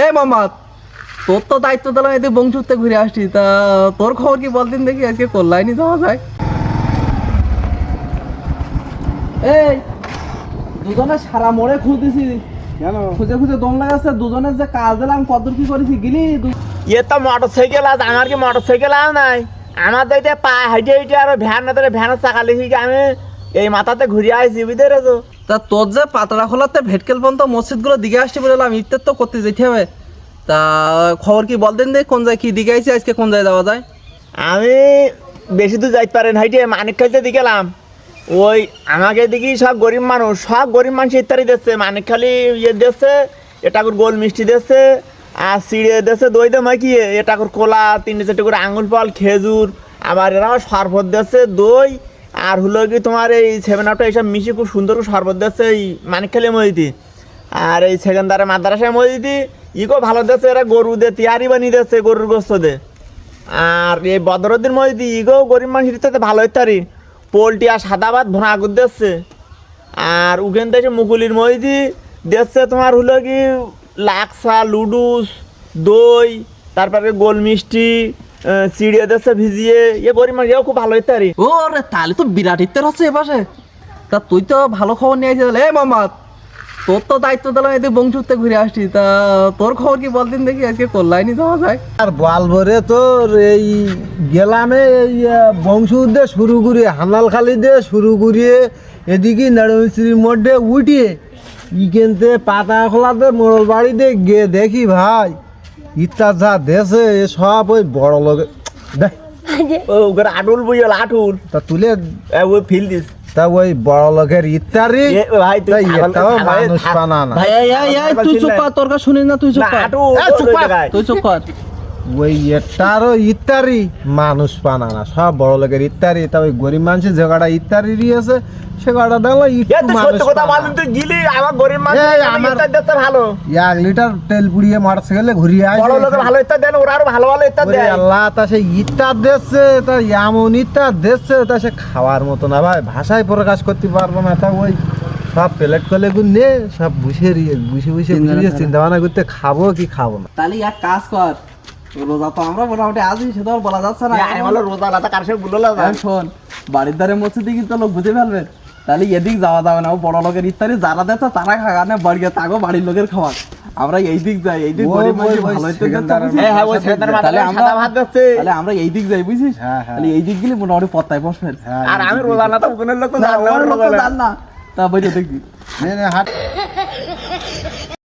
এই মোহাম্মদ, তোর তো দায়িত্ব দিলাম এতে বংশুতে ঘুরে আসছি, তা তোর খবর কি বলদিন দেখি, আজকে কল্যাণী যাওয়া যায়। এই দুজনে সারা মোড়ে খুঁজতেছি, কেন খুঁজে খুঁজে দম লাগাচ্ছে। দুজনের যে কাজ দিলাম কদ্দূর কি করেছি গিলি? ইয়ে তো মোটর সাইকেল আছে, আমার কি মোটর সাইকেল আর নাই? আমার তো এটা পা হাইটে হাইটে আর ভ্যান না ধরে ভ্যানের চাকা লিখি আমি এই মাথাতে ঘুরে আসছি, বুঝতে পেরেছো? তা তোর যে পাতড়া খোলাতে ভেটকেল পর্যন্ত মসজিদগুলো দিকে আসছি বললাম, ইফতার তো করতে যেতে হবে। তা খবর কি বলতেন দেখ, কোন যায় কি দিকে আইছি, আজকে কোন যায় যাওয়া যায়? আমি বেশি দূর যাইতে পারেন হাইটে মানিক খাইতে দিকে গেলাম। ওই আমাকে দেখি সব গরিব মানুষ ইত্যাদি দিচ্ছে, মানিক খালি ইয়ে দিচ্ছে, এটা করে গোল মিষ্টি দিচ্ছে, আর চিড়ে দিচ্ছে, দই দে মাখিয়ে, এটা করে কোলা 3-4 করে আঙুল ফল খেজুর, আবার এরা শরবত দিচ্ছে দই, আর হলো কি তোমার এই 7-Up এইসব মিশিয়ে খুব সুন্দর করে শরবত দিচ্ছে এই মানিক খালি মসজিদি। আর এই সেকেন্দারে মাদ্রাসায় মসজিদি ইগো ভালো দিচ্ছে, এরা গরু দিয়ে তিয়ারি বানিয়ে দিচ্ছে, গরুর গোস্ত দে। আর এই বদরুদ্দিন মসজিদি ইগো গরিব মানুষ ইত্যাদি ভালো ইত্যাদি পোলট্রি আর সাদা ভাত ভোনা আগুন দিচ্ছে। আর ওখান থেকে মুকুলির মসজিদি দিচ্ছে তোমার হলো কি লাক্সা লুডুস দই, তারপরে গোল মিষ্টি চিড়িয়ে দিচ্ছে ভিজিয়ে, ইয়ে গরিব মানুষ এও খুব ভালো ইত্যাদি। ও রে, তাহলে তো বিরাট ইফতার হচ্ছে এপাশে। তা তুই তো ভালো খবর নিয়ে আসছিস। এই মোহাম্মদ, তোর তো দায়িত্ব দিলাম এতে বংশুতে ঘুরে আসছি, তা তোর খবর কি বলদিন দেখি, আজকে কল্যাণী যাওয়া যায়। আর বলবো রে, তোর এই গেলামে এই বংশু দিয়ে শুরু করি, হানালখালি দিয়ে শুরু করিয়ে এদিকে নেড়মিস্ত্রির মধ্যে উঠিয়ে ইকেনতে পাতা খোলাতে মোড়ল বাড়িতে গিয়ে দেখি ভাই ইত্যার যা দেশে সব ওই বড় লোক দেখ। ও ওখানে আটুল বুঝল আটুল তা তুলে ওই ফিল দিস। তা ওই বড় লোকের ইত্যাদি ভাই তুই এটাও মানুষ পানা না। ভাই এই তুই চুপ কর, তোর কাছে শুনিস না, তুই চুপ কর, তুই চুপ কর। ওই এটারও ইত্যাদি মানুষ পানা না, সব বড় লোকের ইত্যাদি। তা ওই গরিব মানুষের যে কটা ইত্যাদি দিয়েছে সে কটা দেখলো একটু মানুষ পানা। তুই গিলি আমার গরিব মানুষ এই আমার ভালো 1 লিটার তেল পুড়িয়ে মোটরসাইকেলে ঘুরিয়ে বড় আসে। লোকের ভালো ইত্যাদি দেন, ওরা আরো ভালো ভালো ইত্যাদি ওরে দেয়। আল্লাহ, তা সে ইত্যাদ দিচ্ছে, তা এমন ইত্যাদ দিচ্ছে তা সে খাওয়ার মতো না ভাই, ভাষায় প্রকাশ করতে পারবো না। তা ওই সব প্লেট কলে গুনে সব বসে চিন্তা ভাবনা করতে খাবো কি খাবো না। তাহলে এক কাজ কর, রোজা তো আমরা মোটামুটি আছি, সে তো আর বলা যাচ্ছে না। আমি বলো রোজা লাতা কার সাথে বললো না। শোন, বাড়ির ধারে মসজিদে কিন্তু লোক বুঝে ফেলবে, তাহলে এদিক যাওয়া যাবে না। ও বড় লোকের ইত্যাদি যারা দেয় তারা খাওয়া না, বাড়ি তাগো বাড়ির লোকের খাওয়া। আমরা এই দিক যাই, এই দিক গরিব মানুষ ভালো ইত্যাদি তাহলে আমরা এই দিক যাই, বুঝছিস? তাহলে এই দিক গেলে মোটামুটি পত্তায় বসবেন। আর আমি রোজা লাতা ওখানের লোক তো জান না, তা বইটা দেখবি। হাট